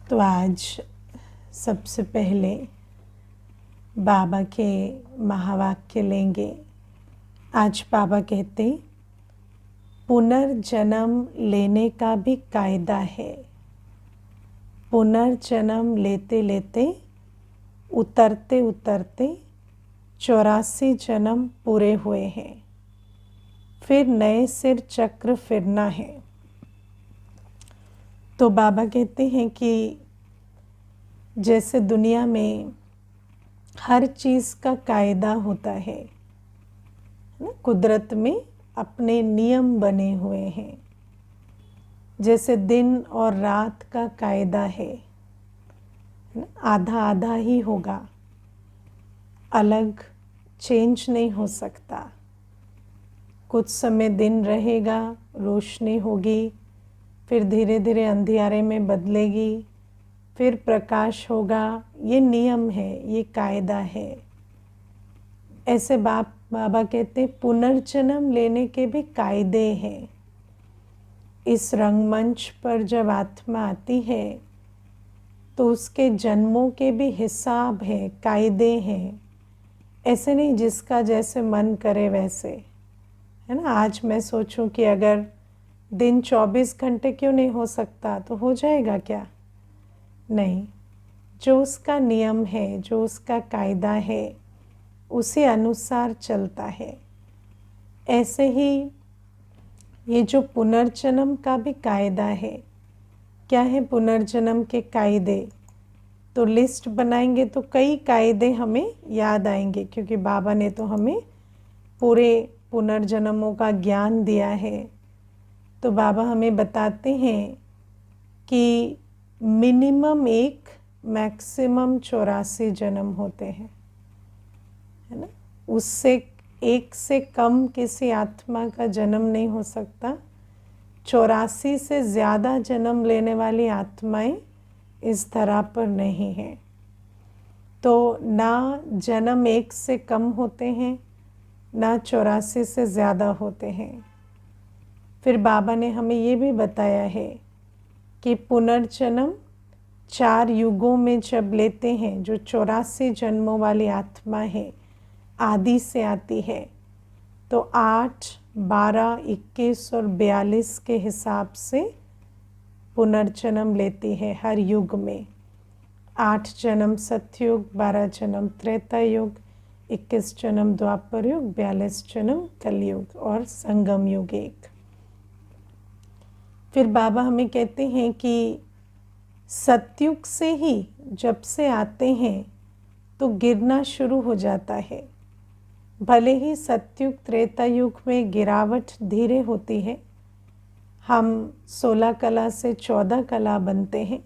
तो आज सबसे पहले बाबा के महावाक्य लेंगे। आज बाबा कहते पुनर्जन्म लेने का भी कायदा है। पुनर्जन्म लेते लेते उतरते उतरते 84 जन्म पूरे हुए हैं। फिर नए सिर चक्र फिरना है। तो बाबा कहते हैं कि जैसे दुनिया में हर चीज़ का कायदा होता है ना, कुदरत में अपने नियम बने हुए हैं। जैसे दिन और रात का कायदा है, आधा आधा ही होगा, अलग चेंज नहीं हो सकता। कुछ समय दिन रहेगा, रोशनी होगी, फिर धीरे धीरे अंधियारे में बदलेगी, फिर प्रकाश होगा। ये नियम है, ये कायदा है। ऐसे बाबा कहते पुनर्जन्म लेने के भी कायदे हैं। इस रंगमंच पर जब आत्मा आती है तो उसके जन्मों के भी हिसाब है, कायदे हैं। ऐसे नहीं जिसका जैसे मन करे वैसे, है ना। आज मैं सोचूं कि अगर दिन 24 घंटे क्यों नहीं हो सकता, तो हो जाएगा क्या? नहीं। जो उसका नियम है, जो उसका कायदा है, उसी अनुसार चलता है। ऐसे ही ये जो पुनर्जन्म का भी कायदा है, क्या है पुनर्जन्म के कायदे? तो लिस्ट बनाएंगे तो कई कायदे हमें याद आएंगे, क्योंकि बाबा ने तो हमें पूरे पुनर्जन्मों का ज्ञान दिया है। तो बाबा हमें बताते हैं कि मिनिमम 1, मैक्सिमम 84 जन्म होते हैं, है ना। उससे एक से कम किसी आत्मा का जन्म नहीं हो सकता। 84 से ज़्यादा जन्म लेने वाली आत्माएं इस धरा पर नहीं हैं। तो ना जन्म 1 से कम होते हैं, ना 84 से ज़्यादा होते हैं। फिर बाबा ने हमें ये भी बताया है कि पुनर्जन्म 4 युगों में जब लेते हैं, जो 84 जन्मों वाली आत्मा है, आदि से आती है, तो 8, 12, 21 और 42 के हिसाब से पुनर्जन्म लेती है हर युग में। 8 जन्म सतयुग, 12 जन्म त्रेता युग, 21 जन्म द्वापर युग, 42 जन्म कलयुग और संगम युग 1। फिर बाबा हमें कहते हैं कि सतयुग से ही जब से आते हैं तो गिरना शुरू हो जाता है। भले ही सतयुग त्रेता युग में गिरावट धीरे होती है, हम 16 कला से 14 कला बनते हैं,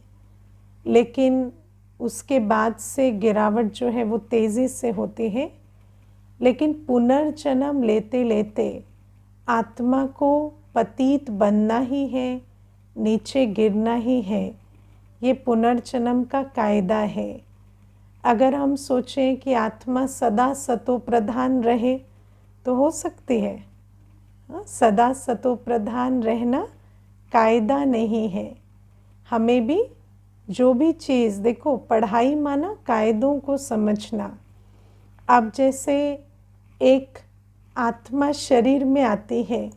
लेकिन उसके बाद से गिरावट जो है वो तेज़ी से होती है। लेकिन पुनर्जन्म लेते लेते आत्मा को पतित बनना ही है, नीचे गिरना ही है। ये पुनर्जन्म का कायदा है। अगर हम सोचें कि आत्मा सदा सतो प्रधान रहे तो हो सकती है। सदा सतो प्रधान रहना कायदा नहीं है। हमें भी जो भी चीज़, देखो पढ़ाई माना कायदों को समझना। अब जैसे एक आत्मा शरीर में आती है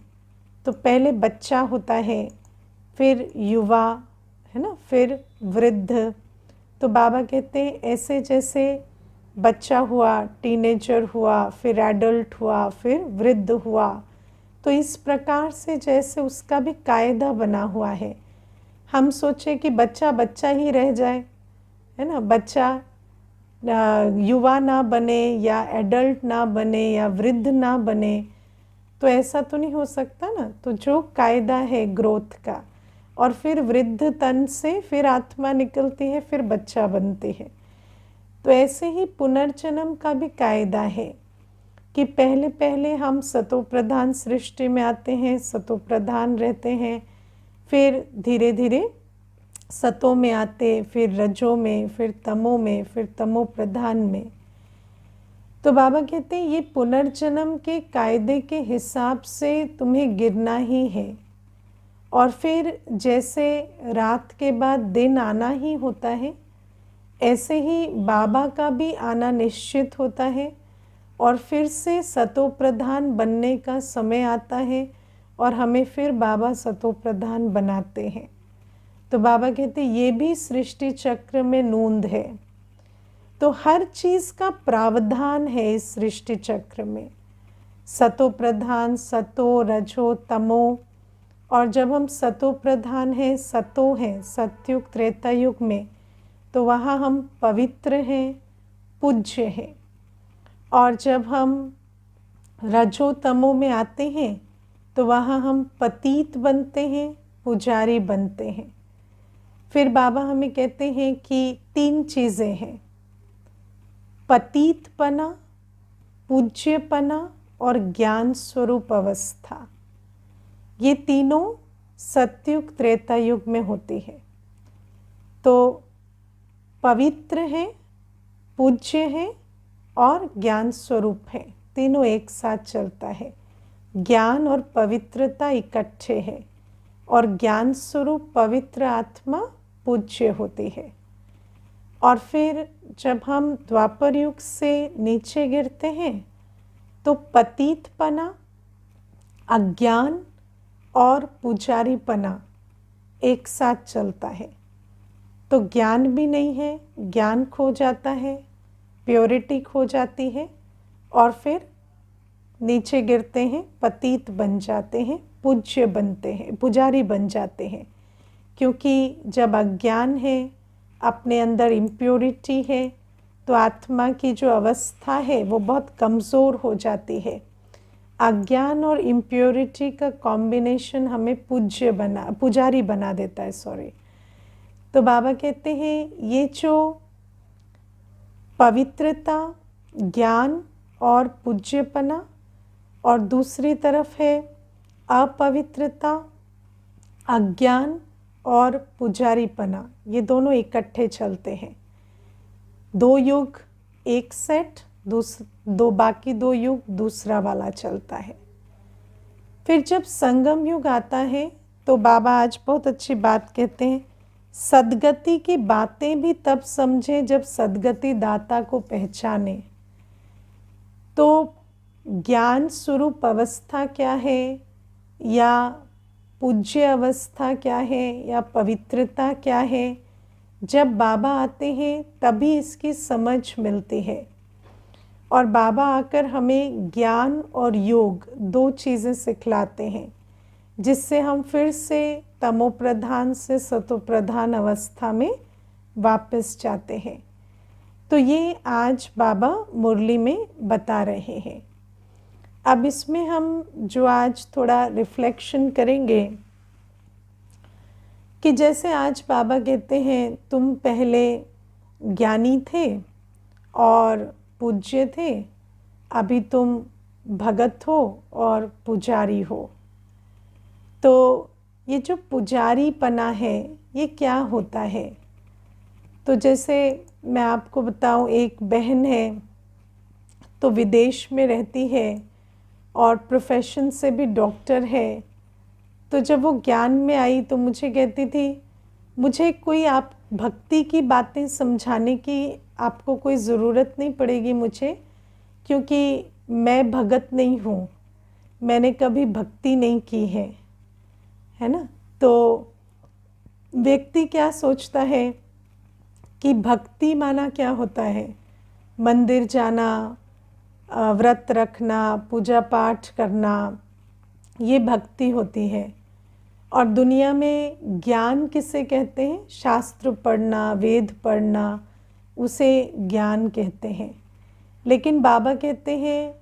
तो पहले बच्चा होता है, फिर युवा, है ना, फिर वृद्ध। तो बाबा कहते हैं ऐसे जैसे बच्चा हुआ, टीनेजर हुआ, फिर एडल्ट हुआ, फिर वृद्ध हुआ, तो इस प्रकार से जैसे उसका भी कायदा बना हुआ है। हम सोचें कि बच्चा बच्चा ही रह जाए, है ना, बच्चा युवा ना बने या एडल्ट ना बने या वृद्ध ना बने, तो ऐसा तो नहीं हो सकता ना। तो जो कायदा है ग्रोथ का, और फिर वृद्ध तन से फिर आत्मा निकलती है, फिर बच्चा बनती है। तो ऐसे ही पुनर्जन्म का भी कायदा है कि पहले पहले हम सतो प्रधान सृष्टि में आते हैं, सतो प्रधान रहते हैं, फिर धीरे धीरे सतों में आते, फिर रजों में, फिर तमों में, फिर तमो प्रधान में। तो बाबा कहते हैं ये पुनर्जन्म के कायदे के हिसाब से तुम्हें गिरना ही है। और फिर जैसे रात के बाद दिन आना ही होता है, ऐसे ही बाबा का भी आना निश्चित होता है और फिर से सतो प्रधान बनने का समय आता है और हमें फिर बाबा सतो प्रधान बनाते हैं। तो बाबा कहते ये भी सृष्टि चक्र में नूंद है। तो हर चीज़ का प्रावधान है इस सृष्टि चक्र में, सतो प्रधान, सतो, रजो, तमो। और जब हम सतो प्रधान हैं, सतो हैं सतयुग त्रेता युग में, तो वहाँ हम पवित्र हैं, पूज्य हैं। और जब हम रजो तमो में आते हैं तो वहाँ हम पतित बनते हैं, पुजारी बनते हैं। फिर बाबा हमें कहते हैं कि 3 चीज़ें हैं, पतितपना, पूज्यपना और ज्ञान स्वरूप अवस्था। ये तीनों सतयुग त्रेता युग में होती है। तो पवित्र है, पूज्य है और ज्ञान स्वरूप है, तीनों एक साथ चलता है। ज्ञान और पवित्रता इकट्ठे है और ज्ञान स्वरूप पवित्र आत्मा पूज्य होती है। और फिर जब हम द्वापर युग से नीचे गिरते हैं तो पतितपना, अज्ञान और पुजारीपना एक साथ चलता है। तो ज्ञान भी नहीं है, ज्ञान खो जाता है, प्योरिटी खो जाती है और फिर नीचे गिरते हैं, पतित बन जाते हैं, पूज्य बनते हैं, पुजारी बन जाते हैं। क्योंकि जब अज्ञान है, अपने अंदर इम्प्योरिटी है, तो आत्मा की जो अवस्था है वो बहुत कमज़ोर हो जाती है। अज्ञान और इम्प्योरिटी का कॉम्बिनेशन हमें पुजारी बना देता है। तो बाबा कहते हैं ये जो पवित्रता, ज्ञान और पूज्यपना और दूसरी तरफ है अपवित्रता, अज्ञान और पुजारीपना, ये दोनों इकट्ठे चलते हैं। 2 युग एक सेट, बाकी 2 युग दूसरा वाला चलता है। फिर जब संगम युग आता है तो बाबा आज बहुत अच्छी बात कहते हैं, सद्गति की बातें भी तब समझे जब सद्गति दाता को पहचाने। तो ज्ञान स्वरूप अवस्था क्या है या पूज्य अवस्था क्या है या पवित्रता क्या है, जब बाबा आते हैं तभी इसकी समझ मिलती है। और बाबा आकर हमें ज्ञान और योग 2 चीज़ें सिखलाते हैं, जिससे हम फिर से तमो प्रधान से सतो प्रधान अवस्था में वापस जाते हैं। तो ये आज बाबा मुरली में बता रहे हैं। अब इसमें हम जो आज थोड़ा रिफ्लेक्शन करेंगे कि जैसे आज बाबा कहते हैं तुम पहले ज्ञानी थे और पूज्य थे, अभी तुम भगत हो और पुजारी हो। तो ये जो पुजारीपना है ये क्या होता है? तो जैसे मैं आपको बताऊं, एक बहन है तो विदेश में रहती है और प्रोफेशन से भी डॉक्टर है। तो जब वो ज्ञान में आई तो मुझे कहती थी, मुझे कोई आप भक्ति की बातें समझाने की आपको कोई ज़रूरत नहीं पड़ेगी मुझे, क्योंकि मैं भगत नहीं हूँ, मैंने कभी भक्ति नहीं की है ना। तो व्यक्ति क्या सोचता है कि भक्ति माना क्या होता है, मंदिर जाना, व्रत रखना, पूजा पाठ करना, ये भक्ति होती है। और दुनिया में ज्ञान किसे कहते हैं? शास्त्र पढ़ना, वेद पढ़ना, उसे ज्ञान कहते हैं। लेकिन बाबा कहते हैं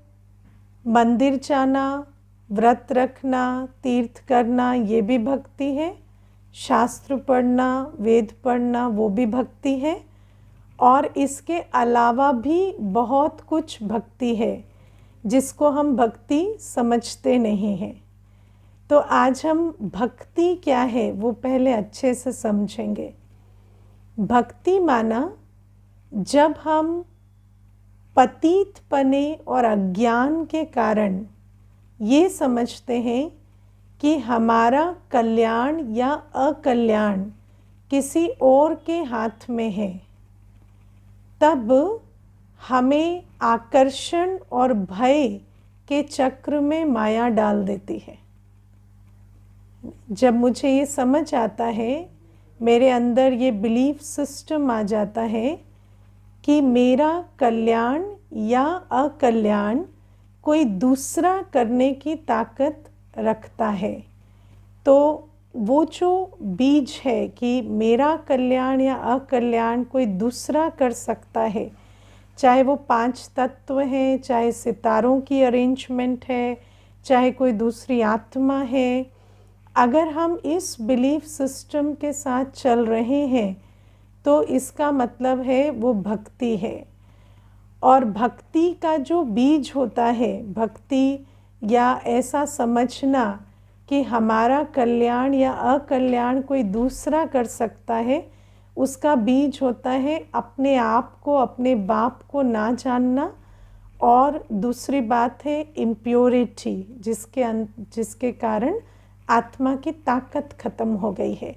मंदिर जाना, व्रत रखना, तीर्थ करना, ये भी भक्ति है। शास्त्र पढ़ना, वेद पढ़ना, वो भी भक्ति है। और इसके अलावा भी बहुत कुछ भक्ति है जिसको हम भक्ति समझते नहीं हैं। तो आज हम भक्ति क्या है वो पहले अच्छे से समझेंगे। भक्ति माना जब हम पतितपने और अज्ञान के कारण ये समझते हैं कि हमारा कल्याण या अकल्याण किसी और के हाथ में है, तब हमें आकर्षण और भय के चक्र में माया डाल देती है। जब मुझे ये समझ आता है, मेरे अंदर ये बिलीफ सिस्टम आ जाता है कि मेरा कल्याण या अकल्याण कोई दूसरा करने की ताकत रखता है, तो वो जो बीज है कि मेरा कल्याण या अकल्याण कोई दूसरा कर सकता है, चाहे वो 5 तत्व हैं, चाहे सितारों की अरेंजमेंट है, चाहे कोई दूसरी आत्मा है, अगर हम इस बिलीफ सिस्टम के साथ चल रहे हैं तो इसका मतलब है वो भक्ति है। और भक्ति का जो बीज होता है, भक्ति या ऐसा समझना कि हमारा कल्याण या अकल्याण कोई दूसरा कर सकता है, उसका बीज होता है अपने आप को, अपने बाप को ना जानना। और दूसरी बात है इम्प्योरिटी, जिसके कारण आत्मा की ताकत खत्म हो गई है।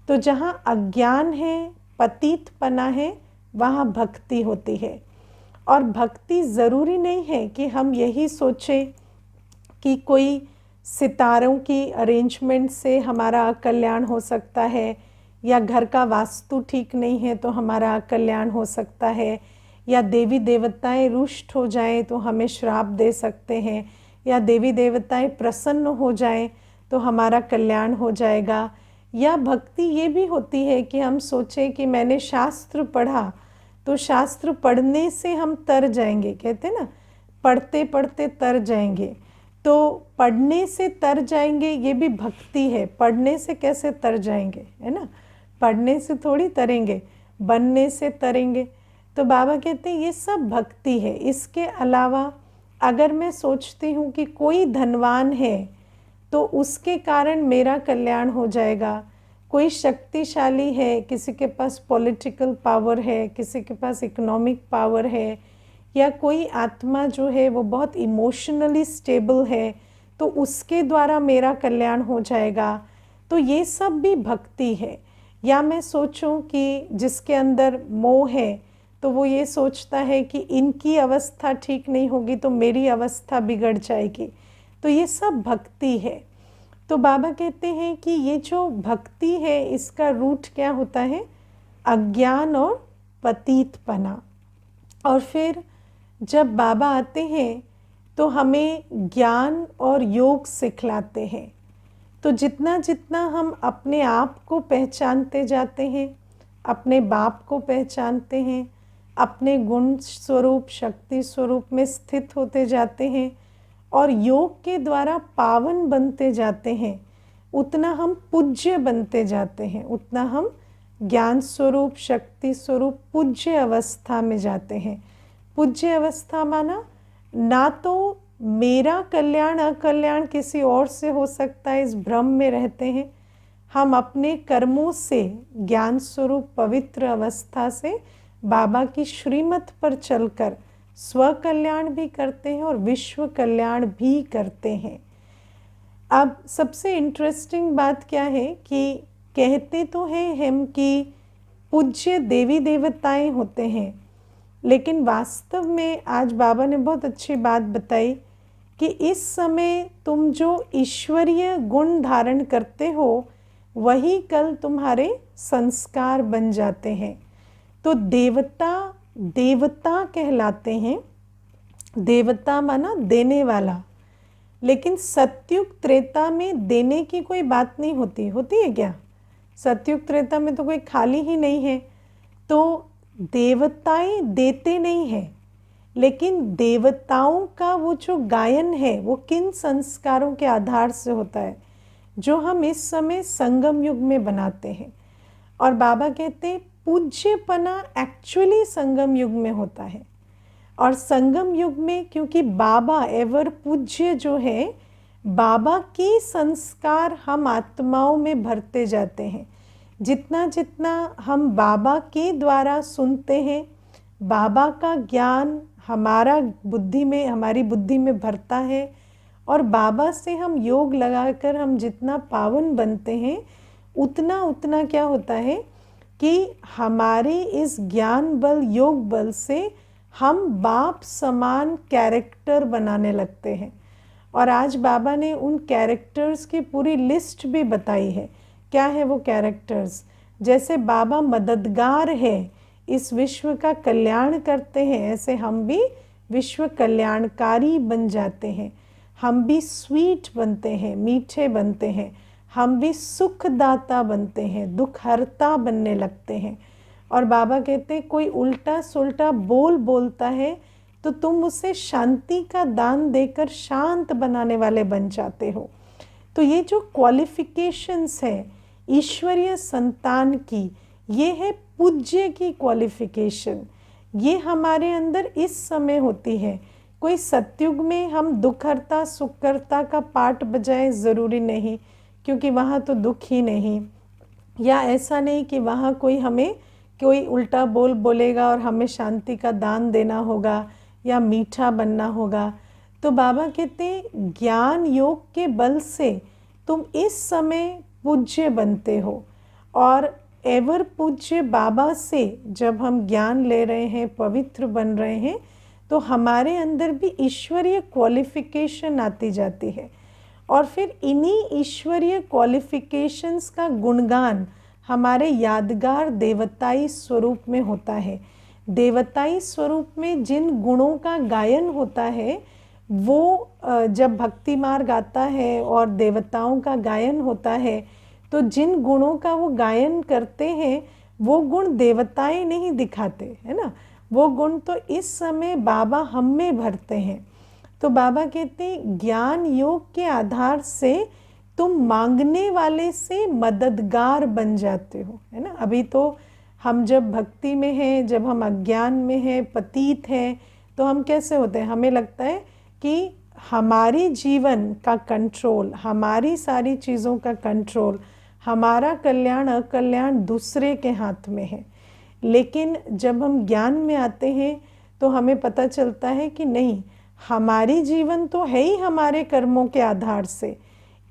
तो जहाँ अज्ञान है, पतितपना है, वहाँ भक्ति होती है। और भक्ति ज़रूरी नहीं है कि हम यही सोचें कि कोई सितारों की अरेंजमेंट से हमारा कल्याण हो सकता है, या घर का वास्तु ठीक नहीं है तो हमारा कल्याण हो सकता है, या देवी देवताएं रुष्ट हो जाएं तो हमें श्राप दे सकते हैं, या देवी देवताएं प्रसन्न हो जाएं तो हमारा कल्याण हो जाएगा। या भक्ति ये भी होती है कि हम सोचें कि मैंने शास्त्र पढ़ा तो शास्त्र पढ़ने से हम तर जाएंगे, कहते ना पढ़ते पढ़ते तर जाएंगे, तो पढ़ने से तर जाएंगे ये भी भक्ति है। पढ़ने से कैसे तर जाएंगे, है ना, पढ़ने से थोड़ी तरेंगे, बनने से तरेंगे। तो बाबा कहते हैं ये सब भक्ति है। इसके अलावा अगर मैं सोचती हूँ कि कोई धनवान है तो उसके कारण मेरा कल्याण हो जाएगा, कोई शक्तिशाली है, किसी के पास पॉलिटिकल पावर है, किसी के पास इकोनॉमिक पावर है, या कोई आत्मा जो है वो बहुत इमोशनली स्टेबल है तो उसके द्वारा मेरा कल्याण हो जाएगा, तो ये सब भी भक्ति है। या मैं सोचूं कि जिसके अंदर मोह है तो वो ये सोचता है कि इनकी अवस्था ठीक नहीं होगी तो मेरी अवस्था बिगड़ जाएगी, तो ये सब भक्ति है। तो बाबा कहते हैं कि ये जो भक्ति है इसका रूट क्या होता है, अज्ञान और पतितपना। और फिर जब बाबा आते हैं तो हमें ज्ञान और योग सिखलाते हैं। तो जितना जितना हम अपने आप को पहचानते जाते हैं, अपने बाप को पहचानते हैं, अपने गुण स्वरूप शक्ति स्वरूप में स्थित होते जाते हैं और योग के द्वारा पावन बनते जाते हैं, उतना हम पूज्य बनते जाते हैं, उतना हम ज्ञान स्वरूप शक्ति स्वरूप पूज्य अवस्था में जाते हैं। पूज्य अवस्था माना ना तो मेरा कल्याण अकल्याण किसी और से हो सकता है, इस भ्रम में रहते हैं। हम अपने कर्मों से ज्ञान स्वरूप पवित्र अवस्था से बाबा की श्रीमत पर चलकर स्व कल्याण भी करते हैं और विश्व कल्याण भी करते हैं। अब सबसे इंटरेस्टिंग बात क्या है कि कहते तो हैं हम कि पूज्य देवी देवताएं होते हैं, लेकिन वास्तव में आज बाबा ने बहुत अच्छी बात बताई कि इस समय तुम जो ईश्वरीय गुण धारण करते हो वही कल तुम्हारे संस्कार बन जाते हैं। तो देवता देवता कहलाते हैं, देवता माना देने वाला, लेकिन सतयुग त्रेता में देने की कोई बात नहीं होती, होती है क्या? सतयुग त्रेता में तो कोई खाली ही नहीं है। तो देवताएं देते नहीं हैं, लेकिन देवताओं का वो जो गायन है वो किन संस्कारों के आधार से होता है, जो हम इस समय संगम युग में बनाते हैं। और बाबा कहते हैं पूज्यपना एक्चुअली संगम युग में होता है। और संगम युग में क्योंकि बाबा एवर पूज्य जो है, बाबा के संस्कार हम आत्माओं में भरते जाते हैं। जितना जितना हम बाबा के द्वारा सुनते हैं, बाबा का ज्ञान हमारा बुद्धि में, हमारी बुद्धि में भरता है और बाबा से हम योग लगाकर हम जितना पावन बनते हैं उतना उतना क्या होता है कि हमारे इस ज्ञान बल योग बल से हम बाप समान कैरेक्टर बनाने लगते हैं। और आज बाबा ने उन कैरेक्टर्स की पूरी लिस्ट भी बताई है। क्या है वो कैरेक्टर्स? जैसे बाबा मददगार है, इस विश्व का कल्याण करते हैं, ऐसे हम भी विश्व कल्याणकारी बन जाते हैं। हम भी स्वीट बनते हैं, मीठे बनते हैं। हम भी सुखदाता बनते हैं, दुखहर्ता बनने लगते हैं। और बाबा कहते हैं कोई उल्टा सुल्टा बोलता है तो तुम उसे शांति का दान देकर शांत बनाने वाले बन जाते हो। तो ये जो क्वालिफिकेशंस है ईश्वरीय संतान की, ये है पूज्य की क्वालिफिकेशन। ये हमारे अंदर इस समय होती है। कोई सतयुग में हम दुखहर्ता सुखकर्ता का पाठ बजाए ज़रूरी नहीं, क्योंकि वहाँ तो दुख ही नहीं। या ऐसा नहीं कि वहाँ कोई उल्टा बोलेगा और हमें शांति का दान देना होगा या मीठा बनना होगा। तो बाबा कहते हैं ज्ञान योग के बल से तुम इस समय पूज्य बनते हो। और एवर पूज्य बाबा से जब हम ज्ञान ले रहे हैं, पवित्र बन रहे हैं, तो हमारे अंदर भी ईश्वरीय क्वालिफिकेशन आती जाती है। और फिर इन्हीं ईश्वरीय क्वालिफिकेशंस का गुणगान हमारे यादगार देवताई स्वरूप में होता है। देवताई स्वरूप में जिन गुणों का गायन होता है, वो जब भक्ति मार्ग आता है और देवताओं का गायन होता है, तो जिन गुणों का वो गायन करते हैं वो गुण देवताएं नहीं दिखाते, है ना। वो गुण तो इस समय बाबा हम में भरते हैं। तो बाबा कहते हैं ज्ञान योग के आधार से तुम मांगने वाले से मददगार बन जाते हो, है ना। अभी तो हम जब भक्ति में हैं, जब हम अज्ञान में हैं, पतित हैं, तो हम कैसे होते हैं? हमें लगता है कि हमारी जीवन का कंट्रोल, हमारी सारी चीज़ों का कंट्रोल, हमारा कल्याण अकल्याण दूसरे के हाथ में है। लेकिन जब हम ज्ञान में आते हैं तो हमें पता चलता है कि नहीं, हमारी जीवन तो है ही हमारे कर्मों के आधार से।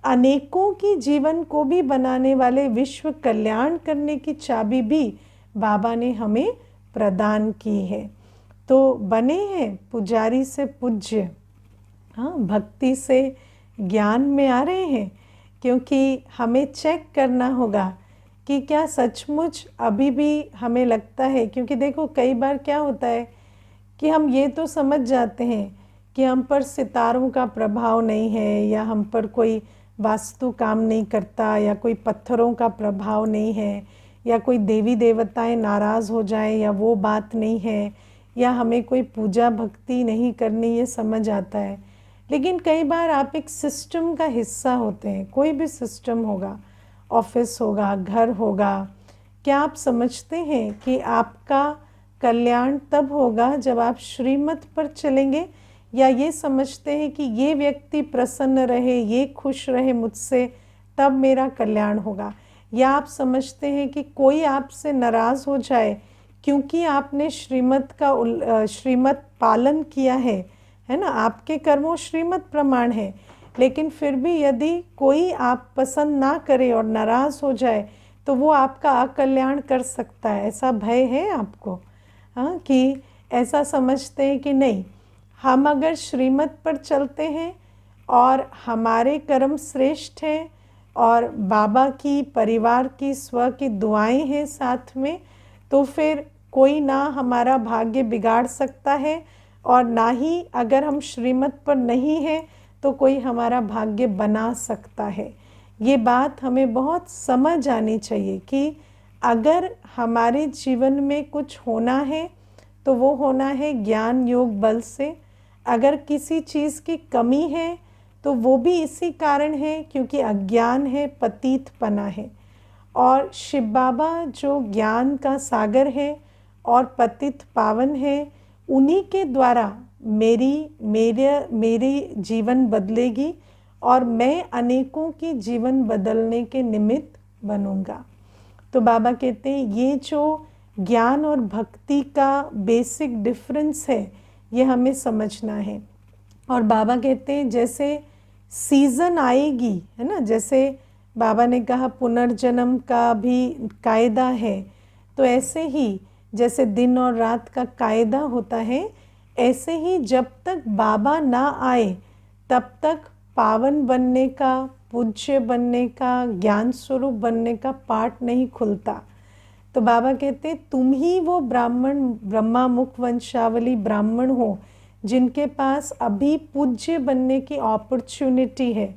अनेकों की जीवन को भी बनाने वाले, विश्व कल्याण करने की चाबी भी बाबा ने हमें प्रदान की है। तो बने हैं पुजारी से पूज्य, हाँ, भक्ति से ज्ञान में आ रहे हैं, क्योंकि हमें चेक करना होगा कि क्या सचमुच अभी भी हमें लगता है। क्योंकि देखो कई बार क्या होता है कि हम ये तो समझ जाते हैं कि हम पर सितारों का प्रभाव नहीं है, या हम पर कोई वास्तु काम नहीं करता, या कोई पत्थरों का प्रभाव नहीं है, या कोई देवी देवताएं नाराज़ हो जाएं, या वो बात नहीं है, या हमें कोई पूजा भक्ति नहीं करनी, ये समझ आता है। लेकिन कई बार आप एक सिस्टम का हिस्सा होते हैं, कोई भी सिस्टम होगा, ऑफिस होगा, घर होगा। क्या आप समझते हैं कि आपका कल्याण तब होगा जब आप श्रीमत पर चलेंगे, या ये समझते हैं कि ये व्यक्ति प्रसन्न रहे, ये खुश रहे मुझसे, तब मेरा कल्याण होगा? या आप समझते हैं कि कोई आपसे नाराज़ हो जाए क्योंकि आपने श्रीमत पालन किया है ना, आपके कर्मों श्रीमत प्रमाण है, लेकिन फिर भी यदि कोई आप पसंद ना करे और नाराज़ हो जाए तो वो आपका अकल्याण कर सकता है? ऐसा भय है आपको? हाँ, कि ऐसा समझते हैं कि नहीं, हम अगर श्रीमत पर चलते हैं और हमारे कर्म श्रेष्ठ हैं और बाबा की, परिवार की, स्व की दुआएं हैं साथ में, तो फिर कोई ना हमारा भाग्य बिगाड़ सकता है, और ना ही अगर हम श्रीमत पर नहीं हैं तो कोई हमारा भाग्य बना सकता है। ये बात हमें बहुत समझ आनी चाहिए कि अगर हमारे जीवन में कुछ होना है तो वो होना है ज्ञान योग बल से। अगर किसी चीज़ की कमी है तो वो भी इसी कारण है क्योंकि अज्ञान है, पतितपना है। और शिव बाबा जो ज्ञान का सागर है और पतित पावन है, उन्हीं के द्वारा मेरी जीवन बदलेगी और मैं अनेकों की जीवन बदलने के निमित्त बनूंगा। तो बाबा कहते हैं ये जो ज्ञान और भक्ति का बेसिक डिफरेंस है, ये हमें समझना है। और बाबा कहते हैं जैसे सीज़न आएगी, है ना। जैसे बाबा ने कहा पुनर्जन्म का भी कायदा है, तो ऐसे ही जैसे दिन और रात का कायदा होता है, ऐसे ही जब तक बाबा ना आए तब तक पावन बनने का, पूज्य बनने का, ज्ञान स्वरूप बनने का पाठ नहीं खुलता। तो बाबा कहते तुम ही वो ब्राह्मण, ब्रह्मा मुख वंशावली ब्राह्मण हो जिनके पास अभी पूज्य बनने की अपॉर्चुनिटी है।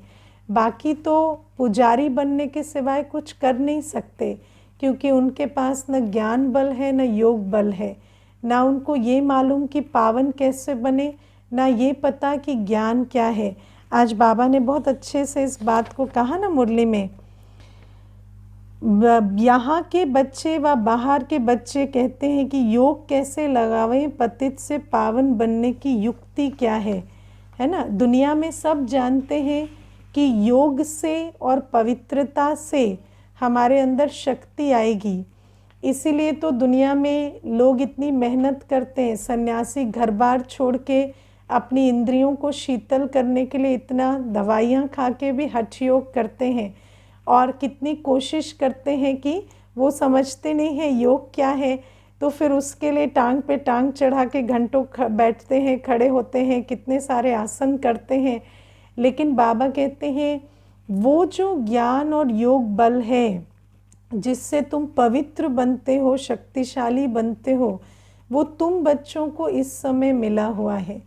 बाकी तो पुजारी बनने के सिवाय कुछ कर नहीं सकते, क्योंकि उनके पास न ज्ञान बल है न योग बल है, ना उनको ये मालूम कि पावन कैसे बने, ना ये पता कि ज्ञान क्या है। आज बाबा ने बहुत अच्छे से इस बात को कहा ना मुरली में, यहाँ के बच्चे व बाहर के बच्चे कहते हैं कि योग कैसे लगावें, पतित से पावन बनने की युक्ति क्या है ना। दुनिया में सब जानते हैं कि योग से और पवित्रता से हमारे अंदर शक्ति आएगी। इसीलिए तो दुनिया में लोग इतनी मेहनत करते हैं, सन्यासी घर बार छोड़ के अपनी इंद्रियों को शीतल करने के लिए इतना दवाइयाँ खा के भी हठ योग करते हैं, और कितनी कोशिश करते हैं कि वो समझते नहीं हैं योग क्या है, तो फिर उसके लिए टांग पे टांग चढ़ा के घंटों बैठते हैं, खड़े होते हैं, कितने सारे आसन करते हैं। लेकिन बाबा कहते हैं वो जो ज्ञान और योग बल है जिससे तुम पवित्र बनते हो, शक्तिशाली बनते हो, वो तुम बच्चों को इस समय मिला हुआ है।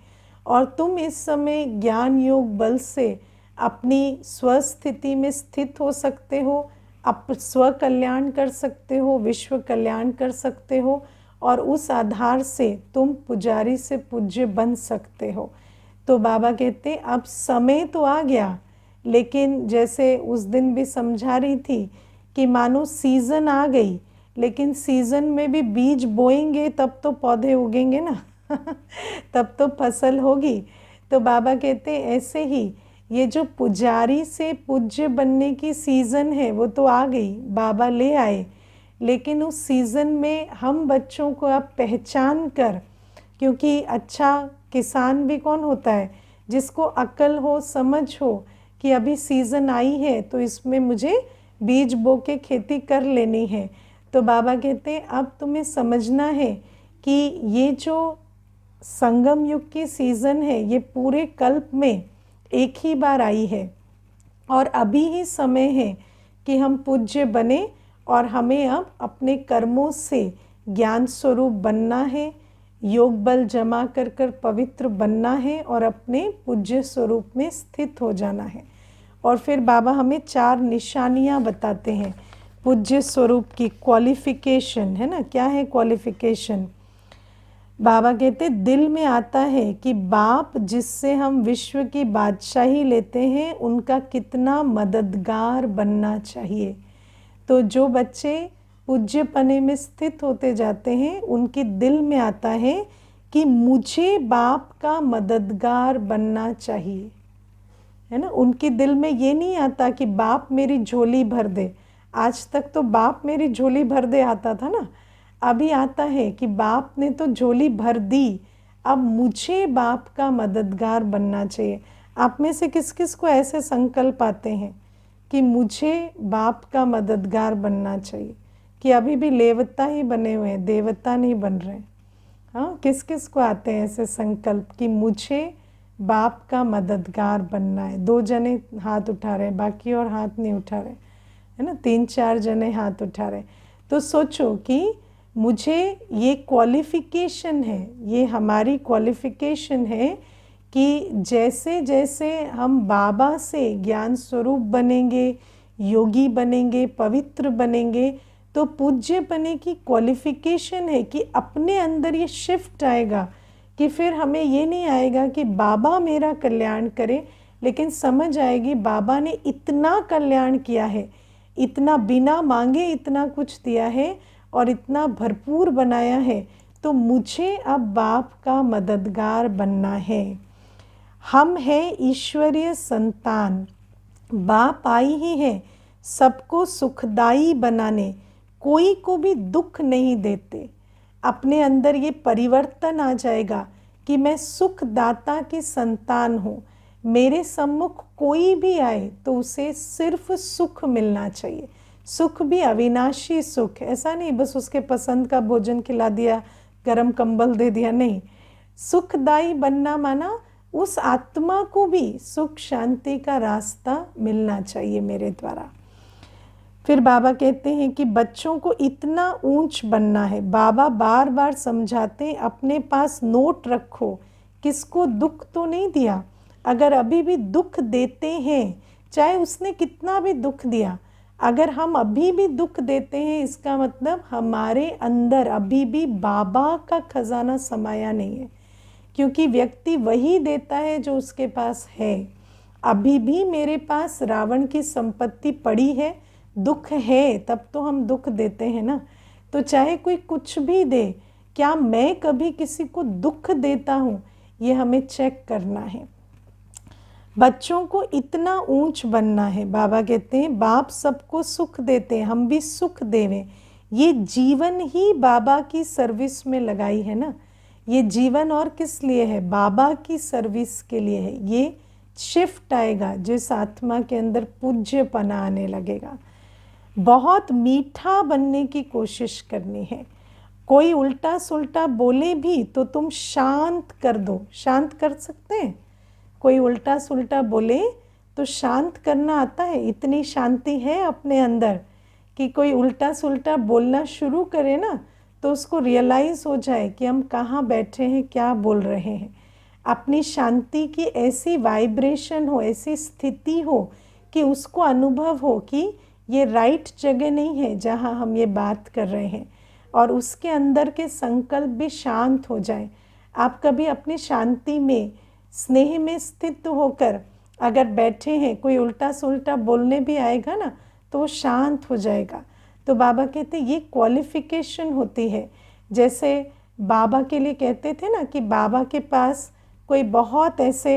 और तुम इस समय ज्ञान योग बल से अपनी स्वस्थिति में स्थित हो सकते हो, आप स्व कल्याण कर सकते हो, विश्व कल्याण कर सकते हो, और उस आधार से तुम पुजारी से पूज्य बन सकते हो। तो बाबा कहते अब समय तो आ गया, लेकिन जैसे उस दिन भी समझा रही थी कि मानो सीज़न आ गई, लेकिन सीज़न में भी बीज बोएंगे तब तो पौधे उगेंगे ना तब तो फसल होगी। तो बाबा कहते ऐसे ही ये जो पुजारी से पूज्य बनने की सीज़न है वो तो आ गई, बाबा ले आए, लेकिन उस सीज़न में हम बच्चों को अब पहचान कर, क्योंकि अच्छा किसान भी कौन होता है, जिसको अक्ल हो, समझ हो कि अभी सीज़न आई है तो इसमें मुझे बीज बो के खेती कर लेनी है। तो बाबा कहते हैं अब तुम्हें समझना है कि ये जो संगम युग की सीज़न है ये पूरे कल्प में एक ही बार आई है, और अभी ही समय है कि हम पूज्य बने, और हमें अब अपने कर्मों से ज्ञान स्वरूप बनना है, योग बल जमा कर कर पवित्र बनना है, और अपने पूज्य स्वरूप में स्थित हो जाना है। और फिर बाबा हमें 4 निशानियाँ बताते हैं पूज्य स्वरूप की, क्वालिफिकेशन है ना। क्या है क्वालिफिकेशन? बाबा कहते दिल में आता है कि बाप जिससे हम विश्व की बादशाही लेते हैं उनका कितना मददगार बनना चाहिए। तो जो बच्चे पूज्यपने में स्थित होते जाते हैं उनके दिल में आता है कि मुझे बाप का मददगार बनना चाहिए, है ना। उनके दिल में ये नहीं आता कि बाप मेरी झोली भर दे। आज तक तो बाप मेरी झोली भर दे आता था ना, अभी आता है कि बाप ने तो झोली भर दी, अब मुझे बाप का मददगार बनना चाहिए। आप में से किस किस को ऐसे संकल्प आते हैं कि मुझे बाप का मददगार बनना चाहिए, कि अभी भी लेवता ही बने हुए हैं, देवता नहीं बन रहे? हाँ, किस किस को आते हैं ऐसे संकल्प कि मुझे बाप का मददगार बनना है? 2 जने हाथ उठा रहे हैं, बाकी और हाथ नहीं उठा रहे, है ना। 3-4 जने हाथ उठा रहे। तो सोचो कि मुझे ये क्वालिफ़िकेशन है, ये हमारी क्वालिफ़िकेशन है कि जैसे जैसे हम बाबा से ज्ञान स्वरूप बनेंगे, योगी बनेंगे, पवित्र बनेंगे, तो पूज्य बने की क्वालिफ़िकेशन है कि अपने अंदर ये शिफ्ट आएगा कि फिर हमें ये नहीं आएगा कि बाबा मेरा कल्याण करे, लेकिन समझ आएगी बाबा ने इतना कल्याण किया है, इतना बिना मांगे इतना कुछ दिया है और इतना भरपूर बनाया है, तो मुझे अब बाप का मददगार बनना है। हम हैं ईश्वरीय संतान, बाप आई ही है सबको सुखदाई बनाने, कोई को भी दुख नहीं देते। अपने अंदर ये परिवर्तन आ जाएगा कि मैं सुखदाता की संतान हूँ, मेरे सम्मुख कोई भी आए तो उसे सिर्फ सुख मिलना चाहिए। सुख भी अविनाशी सुख, ऐसा नहीं बस उसके पसंद का भोजन खिला दिया, गरम कंबल दे दिया, नहीं। सुखदायी बनना माना उस आत्मा को भी सुख शांति का रास्ता मिलना चाहिए मेरे द्वारा। फिर बाबा कहते हैं कि बच्चों को इतना ऊंच बनना है। बाबा बार बार समझाते हैं अपने पास नोट रखो, किसको दुख तो नहीं दिया। अगर अभी भी दुख देते हैं, चाहे उसने कितना भी दुख दिया, अगर हम अभी भी दुख देते हैं, इसका मतलब हमारे अंदर अभी भी बाबा का खजाना समाया नहीं है। क्योंकि व्यक्ति वही देता है जो उसके पास है। अभी भी मेरे पास रावण की संपत्ति पड़ी है, दुख है, तब तो हम दुख देते हैं ना। तो चाहे कोई कुछ भी दे, क्या मैं कभी किसी को दुख देता हूँ, ये हमें चेक करना है। बच्चों को इतना ऊंच बनना है। बाबा कहते हैं बाप सबको सुख देते हैं, हम भी सुख देवें। ये जीवन ही बाबा की सर्विस में लगाई है ना। ये जीवन और किस लिए है? बाबा की सर्विस के लिए है। ये शिफ्ट आएगा जिस आत्मा के अंदर पूज्यपना आने लगेगा। बहुत मीठा बनने की कोशिश करनी है। कोई उल्टा सुल्टा बोले भी तो तुम शांत कर दो। शांत कर सकते हैं? कोई उल्टा सुल्टा बोले तो शांत करना आता है? इतनी शांति है अपने अंदर कि कोई उल्टा सुल्टा बोलना शुरू करे ना तो उसको रियलाइज़ हो जाए कि हम कहाँ बैठे हैं, क्या बोल रहे हैं। अपनी शांति की ऐसी वाइब्रेशन हो, ऐसी स्थिति हो कि उसको अनुभव हो कि ये राइट जगह नहीं है जहाँ हम ये बात कर रहे हैं, और उसके अंदर के संकल्प भी शांत हो जाए। आप कभी अपनी शांति में, स्नेह में स्थित होकर अगर बैठे हैं, कोई उल्टा सुल्टा बोलने भी आएगा ना तो वो शांत हो जाएगा। तो बाबा कहते ये क्वालिफिकेशन होती है। जैसे बाबा के लिए कहते थे ना कि बाबा के पास कोई बहुत ऐसे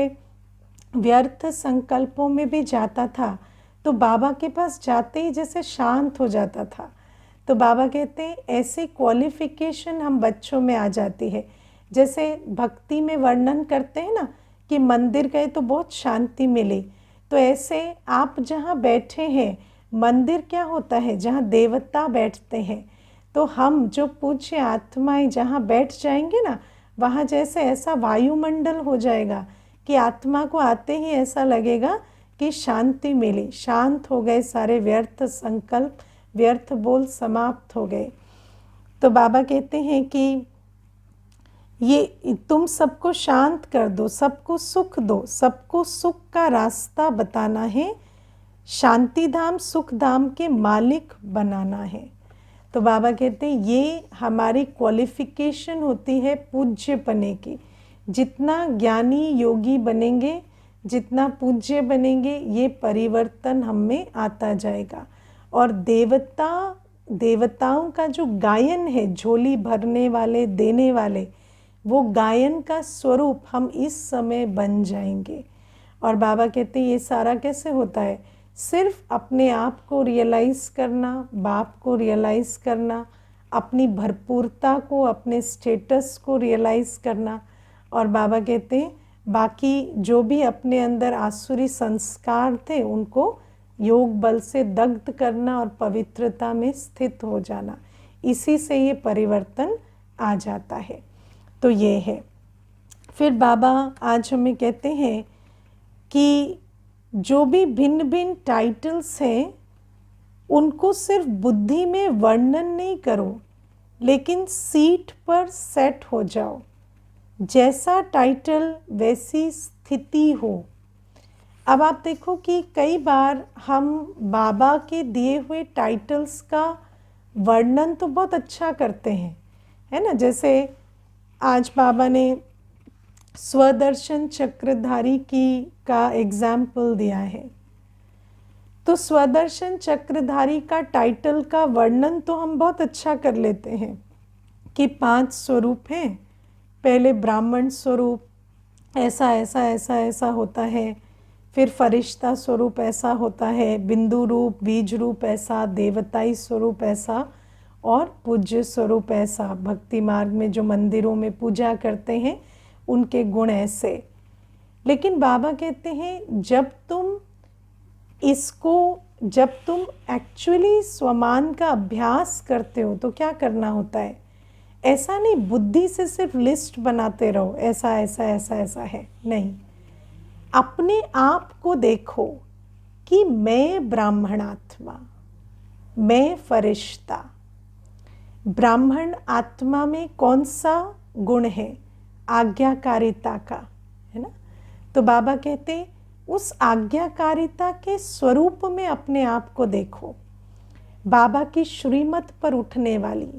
व्यर्थ संकल्पों में भी जाता था तो बाबा के पास जाते ही जैसे शांत हो जाता था। तो बाबा कहते हैं ऐसे क्वालिफिकेशन हम बच्चों में आ जाती है। जैसे भक्ति में वर्णन करते हैं ना कि मंदिर गए तो बहुत शांति मिली, तो ऐसे आप जहाँ बैठे हैं, मंदिर क्या होता है? जहाँ देवता बैठते हैं। तो हम जो पूज्य आत्माएं जहाँ बैठ जाएंगे ना, वहाँ जैसे ऐसा वायुमंडल हो जाएगा कि आत्मा को आते ही ऐसा लगेगा कि शांति मिली, शांत हो गए सारे व्यर्थ संकल्प, व्यर्थ बोल समाप्त हो गए। तो बाबा कहते हैं कि ये तुम सबको शांत कर दो, सबको सुख दो, सबको सुख का रास्ता बताना है, शांति धाम सुख धाम के मालिक बनाना है। तो बाबा कहते हैं ये हमारी क्वालिफिकेशन होती है पूज्यपने की। जितना ज्ञानी योगी बनेंगे, जितना पूज्य बनेंगे, ये परिवर्तन हम में आता जाएगा। और देवताओं का जो गायन है, झोली भरने वाले, देने वाले, वो गायन का स्वरूप हम इस समय बन जाएंगे। और बाबा कहते हैं ये सारा कैसे होता है? सिर्फ अपने आप को रियलाइज़ करना, बाप को रियलाइज़ करना, अपनी भरपूरता को, अपने स्टेटस को रियलाइज़ करना। और बाबा कहते हैं बाकी जो भी अपने अंदर आसुरी संस्कार थे उनको योग बल से दग्ध करना और पवित्रता में स्थित हो जाना। इसी से ये परिवर्तन आ जाता है। तो ये है। फिर बाबा आज हमें कहते हैं कि जो भी भिन्न भिन्न टाइटल्स हैं उनको सिर्फ बुद्धि में वर्णन नहीं करो, लेकिन सीट पर सेट हो जाओ। जैसा टाइटल वैसी स्थिति हो। अब आप देखो कि कई बार हम बाबा के दिए हुए टाइटल्स का वर्णन तो बहुत अच्छा करते हैं, है ना। जैसे आज बाबा ने स्वदर्शन चक्रधारी का एग्जाम्पल दिया है। तो स्वदर्शन चक्रधारी का टाइटल का वर्णन तो हम बहुत अच्छा कर लेते हैं कि 5 स्वरूप हैं। पहले ब्राह्मण स्वरूप, ऐसा ऐसा ऐसा ऐसा होता है। फिर फरिश्ता स्वरूप ऐसा होता है, बिंदु रूप, बीज रूप ऐसा, देवताई स्वरूप ऐसा, और पूज्य स्वरूप ऐसा। भक्ति मार्ग में जो मंदिरों में पूजा करते हैं उनके गुण ऐसे। लेकिन बाबा कहते हैं जब तुम एक्चुअली स्वमान का अभ्यास करते हो तो क्या करना होता है, ऐसा नहीं बुद्धि से सिर्फ लिस्ट बनाते रहो ऐसा ऐसा ऐसा ऐसा है, नहीं, अपने आप को देखो कि मैं ब्राह्मण आत्मा, मैं फरिश्ता। ब्राह्मण आत्मा में कौन सा गुण है, आज्ञाकारिता का, है ना। तो बाबा कहते उस आज्ञाकारिता के स्वरूप में अपने आप को देखो, बाबा की श्रीमत पर उठने वाली,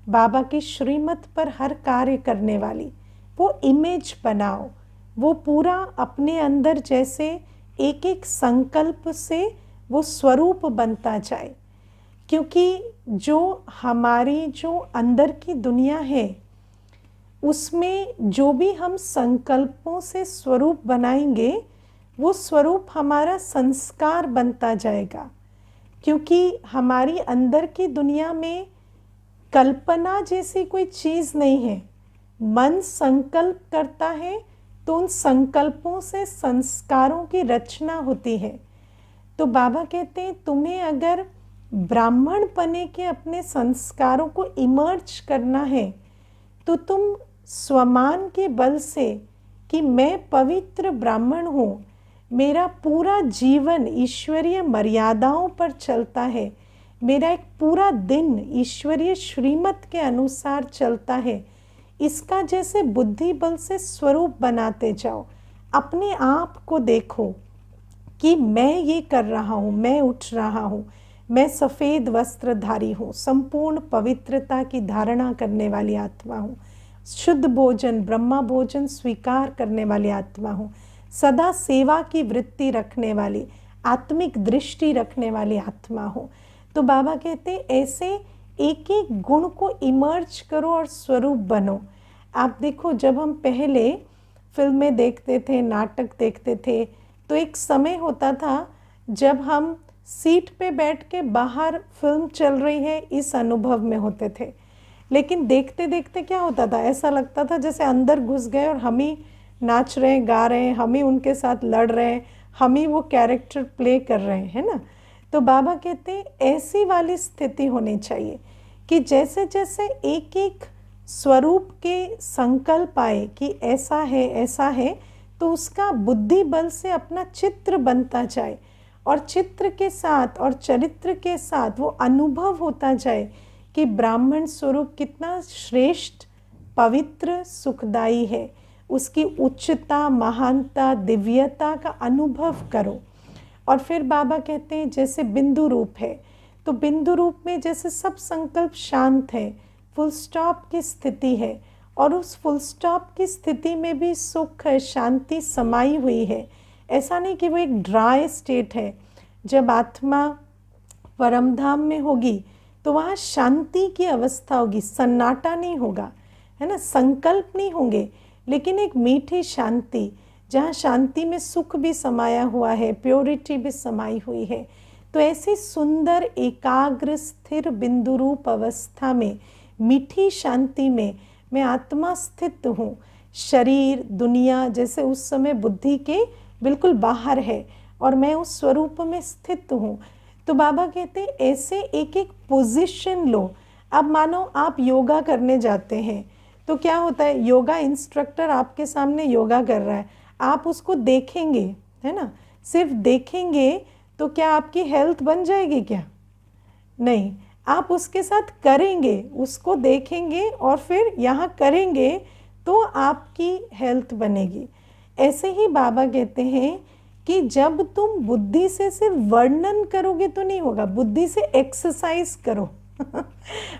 बाबा की श्रीमत पर हर कार्य करने वाली वो इमेज बनाओ, वो पूरा अपने अंदर जैसे एक एक संकल्प से वो स्वरूप बनता जाए। क्योंकि हमारी जो अंदर की दुनिया है उसमें जो भी हम संकल्पों से स्वरूप बनाएंगे वो स्वरूप हमारा संस्कार बनता जाएगा। क्योंकि हमारी अंदर की दुनिया में कल्पना जैसी कोई चीज़ नहीं है, मन संकल्प करता है तो उन संकल्पों से संस्कारों की रचना होती है। तो बाबा कहते हैं तुम्हें अगर ब्राह्मण पने के अपने संस्कारों को इमर्ज करना है तो तुम स्वमान के बल से कि मैं पवित्र ब्राह्मण हूँ, मेरा पूरा जीवन ईश्वरीय मर्यादाओं पर चलता है, मेरा एक पूरा दिन ईश्वरीय श्रीमत के अनुसार चलता है, इसका जैसे बुद्धि बल से स्वरूप बनाते जाओ। अपने आप को देखो कि मैं ये कर रहा हूँ, मैं उठ रहा हूँ, मैं सफ़ेद वस्त्रधारी हूँ, संपूर्ण पवित्रता की धारणा करने वाली आत्मा हूँ, शुद्ध भोजन ब्रह्मा भोजन स्वीकार करने वाली आत्मा हूँ, सदा सेवा की वृत्ति रखने वाली, आत्मिक दृष्टि रखने वाली आत्मा हूँ। तो बाबा कहते ऐसे एक एक गुण को इमर्ज करो और स्वरूप बनो। आप देखो जब हम पहले फिल्में देखते थे, नाटक देखते थे, तो एक समय होता था जब हम सीट पे बैठ के बाहर फिल्म चल रही है इस अनुभव में होते थे। लेकिन देखते देखते क्या होता था, ऐसा लगता था जैसे अंदर घुस गए और हम ही नाच रहे हैं, गा रहे हैं, हम ही उनके साथ लड़ रहे हैं, हम ही वो कैरेक्टर प्ले कर रहे हैं, है ना। तो बाबा कहते हैं ऐसी वाली स्थिति होनी चाहिए कि जैसे जैसे एक एक स्वरूप के संकल्प आए कि ऐसा है, तो उसका बुद्धि बल से अपना चित्र बनता जाए और चित्र के साथ और चरित्र के साथ वो अनुभव होता जाए कि ब्राह्मण स्वरूप कितना श्रेष्ठ, पवित्र, सुखदायी है, उसकी उच्चता, महानता, दिव्यता का अनुभव करो। और फिर बाबा कहते हैं जैसे बिंदु रूप है, तो बिंदु रूप में जैसे सब संकल्प शांत है, फुल स्टॉप की स्थिति है, और उस फुल स्टॉप की स्थिति में भी सुख है, शांति समाई हुई है। ऐसा नहीं कि वो एक ड्राई स्टेट है। जब आत्मा परमधाम में होगी तो वहाँ शांति की अवस्था होगी, सन्नाटा नहीं होगा, है ना, संकल्प नहीं होंगे, लेकिन एक मीठी शांति, जहाँ शांति में सुख भी समाया हुआ है, प्योरिटी भी समाई हुई है। तो ऐसी सुंदर एकाग्र स्थिर बिंदु रूप अवस्था में, मीठी शांति में मैं आत्मा स्थित हूँ। शरीर दुनिया जैसे उस समय बुद्धि के बिल्कुल बाहर है और मैं उस स्वरूप में स्थित हूँ। तो बाबा कहते हैं ऐसे एक एक पोजीशन लो। अब मानो आप योगा करने जाते हैं तो क्या होता है, योगा इंस्ट्रक्टर आपके सामने योगा कर रहा है, आप उसको देखेंगे, है ना, सिर्फ देखेंगे तो क्या आपकी हेल्थ बन जाएगी क्या? नहीं, आप उसके साथ करेंगे, उसको देखेंगे और फिर यहाँ करेंगे तो आपकी हेल्थ बनेगी। ऐसे ही बाबा कहते हैं कि जब तुम बुद्धि से सिर्फ वर्णन करोगे तो नहीं होगा, बुद्धि से एक्सरसाइज करो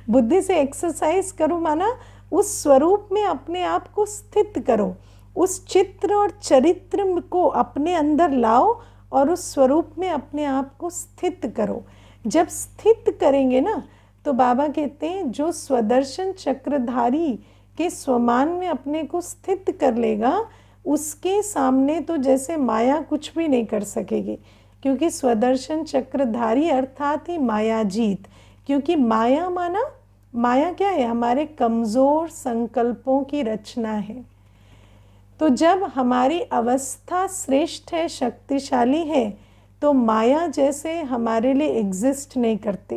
बुद्धि से एक्सरसाइज करो माना उस स्वरूप में अपने आप को स्थित करो, उस चित्र और चरित्र को अपने अंदर लाओ और उस स्वरूप में अपने आप को स्थित करो। जब स्थित करेंगे ना तो बाबा कहते हैं जो स्वदर्शन चक्रधारी के स्वमान में अपने को स्थित कर लेगा उसके सामने तो जैसे माया कुछ भी नहीं कर सकेगी, क्योंकि स्वदर्शन चक्रधारी अर्थात ही माया जीत। क्योंकि माया माना, माया क्या है, हमारे कमज़ोर संकल्पों की रचना है। तो जब हमारी अवस्था श्रेष्ठ है, शक्तिशाली है, तो माया जैसे हमारे लिए एग्जिस्ट नहीं करती,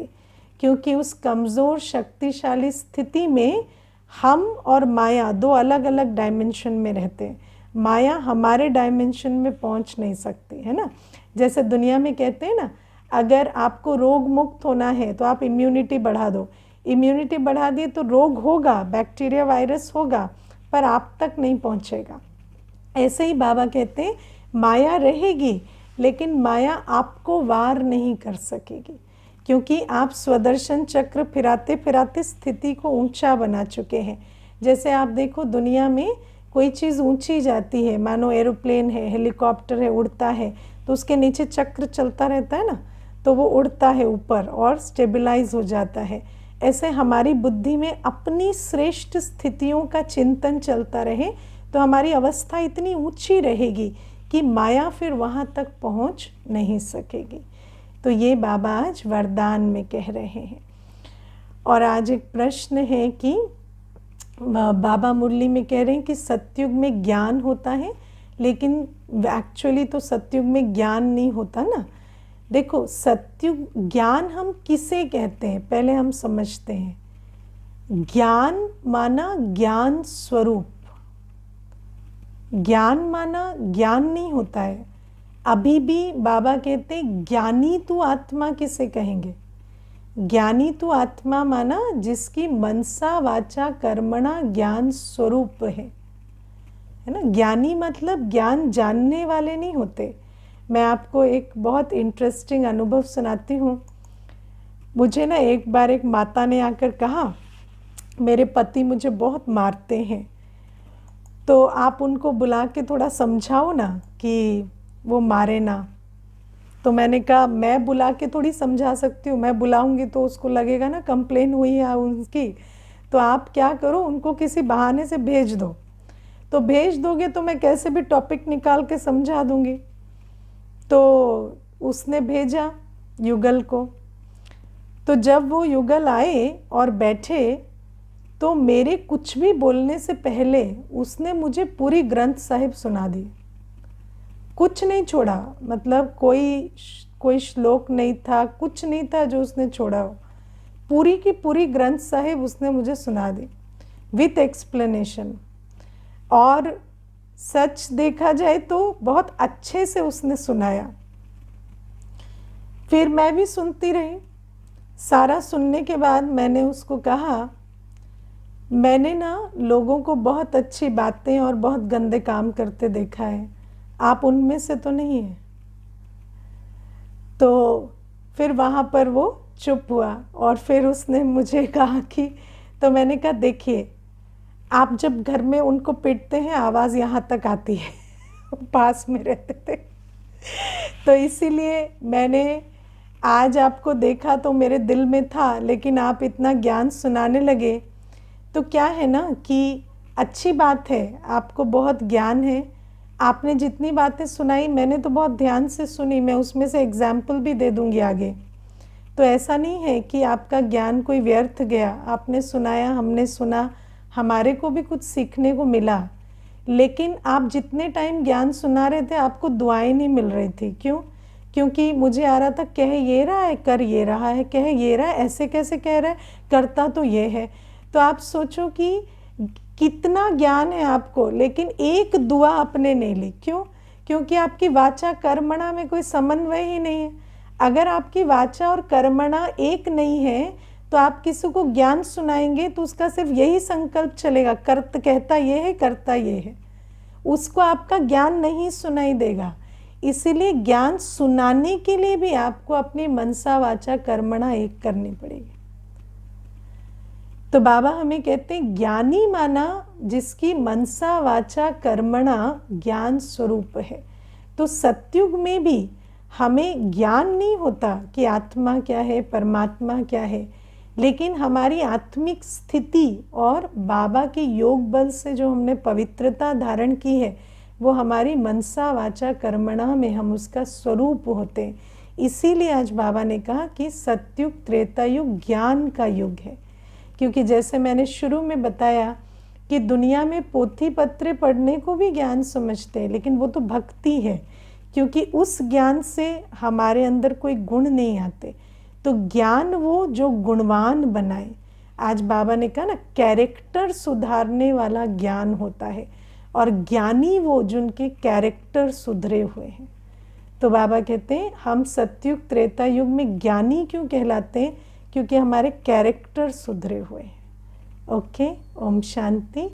क्योंकि उस कमज़ोर शक्तिशाली स्थिति में हम और माया दो अलग अलग डायमेंशन में रहते हैं। माया हमारे डायमेंशन में पहुंच नहीं सकती, है ना। जैसे दुनिया में कहते हैं ना, अगर आपको रोग मुक्त होना है तो आप इम्यूनिटी बढ़ा दो। इम्यूनिटी बढ़ा दिए तो रोग होगा, बैक्टीरिया वायरस होगा, पर आप तक नहीं पहुंचेगा। ऐसे ही बाबा कहते हैं माया रहेगी, लेकिन माया आपको वार नहीं कर सकेगी, क्योंकि आप स्वदर्शन चक्र फिराते फिराते स्थिति को ऊंचा बना चुके हैं। जैसे आप देखो, दुनिया में कोई चीज़ ऊंची जाती है, मानो एरोप्लेन है, हेलीकॉप्टर है, उड़ता है, तो उसके नीचे चक्र चलता रहता है ना, तो वो उड़ता है ऊपर और स्टेबलाइज हो जाता है। ऐसे हमारी बुद्धि में अपनी श्रेष्ठ स्थितियों का चिंतन चलता रहे तो हमारी अवस्था इतनी ऊंची रहेगी कि माया फिर वहाँ तक पहुँच नहीं सकेगी। तो ये बाबा आज वरदान में कह रहे हैं। और आज एक प्रश्न है कि बाबा मुरली में कह रहे हैं कि सतयुग में ज्ञान होता है, लेकिन एक्चुअली तो सतयुग में ज्ञान नहीं होता ना। देखो, सतयुग ज्ञान हम किसे कहते हैं, पहले हम समझते हैं। ज्ञान माना ज्ञान स्वरूप, ज्ञान माना ज्ञान नहीं होता है। अभी भी बाबा कहते हैं ज्ञानी तू आत्मा किसे कहेंगे। ज्ञानी तू आत्मा माना जिसकी मनसा वाचा कर्मणा ज्ञान स्वरूप है ना। ज्ञानी मतलब ज्ञान जानने वाले नहीं होते। मैं आपको एक बहुत इंटरेस्टिंग अनुभव सुनाती हूँ। मुझे ना एक बार एक माता ने आकर कहा, मेरे पति मुझे बहुत मारते हैं, तो आप उनको बुला के थोड़ा समझाओ ना कि वो मारे ना। तो मैंने कहा, मैं बुला के थोड़ी समझा सकती हूँ, मैं बुलाऊंगी तो उसको लगेगा ना कंप्लेन हुई है उनकी। तो आप क्या करो, उनको किसी बहाने से भेज दो। तो भेज दोगे तो मैं कैसे भी टॉपिक निकाल के समझा दूंगी। तो उसने भेजा युगल को। तो जब वो युगल आए और बैठे, तो मेरे कुछ भी बोलने से पहले उसने मुझे पूरी ग्रंथ साहिब सुना दी, कुछ नहीं छोड़ा। मतलब कोई श्लोक नहीं था, कुछ नहीं था जो उसने छोड़ा हो। पूरी की पूरी ग्रंथ साहिब उसने मुझे सुना दी विथ एक्सप्लेनेशन। और सच देखा जाए तो बहुत अच्छे से उसने सुनाया। फिर मैं भी सुनती रही। सारा सुनने के बाद मैंने उसको कहा, मैंने ना लोगों को बहुत अच्छी बातें और बहुत गंदे काम करते देखा है, आप उनमें से तो नहीं है। तो फिर वहाँ पर वो चुप हुआ और फिर उसने मुझे कहा कि, तो मैंने कहा, देखिए आप जब घर में उनको पीटते हैं आवाज़ यहाँ तक आती है पास में रहते थे। तो इसीलिए मैंने आज आपको देखा तो मेरे दिल में था, लेकिन आप इतना ज्ञान सुनाने लगे तो क्या है ना कि अच्छी बात है, आपको बहुत ज्ञान है। आपने जितनी बातें सुनाई मैंने तो बहुत ध्यान से सुनी, मैं उसमें से एग्जाम्पल भी दे दूंगी आगे। तो ऐसा नहीं है कि आपका ज्ञान कोई व्यर्थ गया। आपने सुनाया, हमने सुना, हमारे को भी कुछ सीखने को मिला। लेकिन आप जितने टाइम ज्ञान सुना रहे थे आपको दुआएं नहीं मिल रही थी। क्यों? क्योंकि मुझे आ रहा था, कह ये रहा है, कर ये रहा है, कह ये रहा है, ऐसे कैसे कह रहा है, करता तो ये है। तो आप सोचो कि कितना ज्ञान है आपको, लेकिन एक दुआ आपने नहीं ली। क्यों? क्योंकि आपकी वाचा कर्मणा में कोई समन्वय ही नहीं है। अगर आपकी वाचा और कर्मणा एक नहीं है तो आप किसी को ज्ञान सुनाएंगे तो उसका सिर्फ यही संकल्प चलेगा, कर्त कहता ये है, करता ये है, उसको आपका ज्ञान नहीं सुनाई देगा। इसीलिए ज्ञान सुनाने के लिए भी आपको अपनी मनसा वाचा कर्मणा एक करनी पड़ेगी। तो बाबा हमें कहते हैं ज्ञानी माना जिसकी मनसा वाचा कर्मणा ज्ञान स्वरूप है। तो सतयुग में भी हमें ज्ञान नहीं होता कि आत्मा क्या है, परमात्मा क्या है, लेकिन हमारी आत्मिक स्थिति और बाबा के योग बल से जो हमने पवित्रता धारण की है वो हमारी मनसा वाचा कर्मणा में हम उसका स्वरूप होते हैं। इसीलिए आज बाबा ने कहा कि सतयुग त्रेता युग ज्ञान का युग है। क्योंकि जैसे मैंने शुरू में बताया कि दुनिया में पोथी पत्रे पढ़ने को भी ज्ञान समझते हैं, लेकिन वो तो भक्ति है, क्योंकि उस ज्ञान से हमारे अंदर कोई गुण नहीं आते। तो ज्ञान वो जो गुणवान बनाए। आज बाबा ने कहा ना, कैरेक्टर सुधारने वाला ज्ञान होता है, और ज्ञानी वो जिनके कैरेक्टर सुधरे हुए हैं। तो बाबा कहते हैं हम सतयुग त्रेता युग में ज्ञानी क्यों कहलाते हैं? क्योंकि हमारे कैरेक्टर सुधरे हुए हैं। ओके, ओम शांति।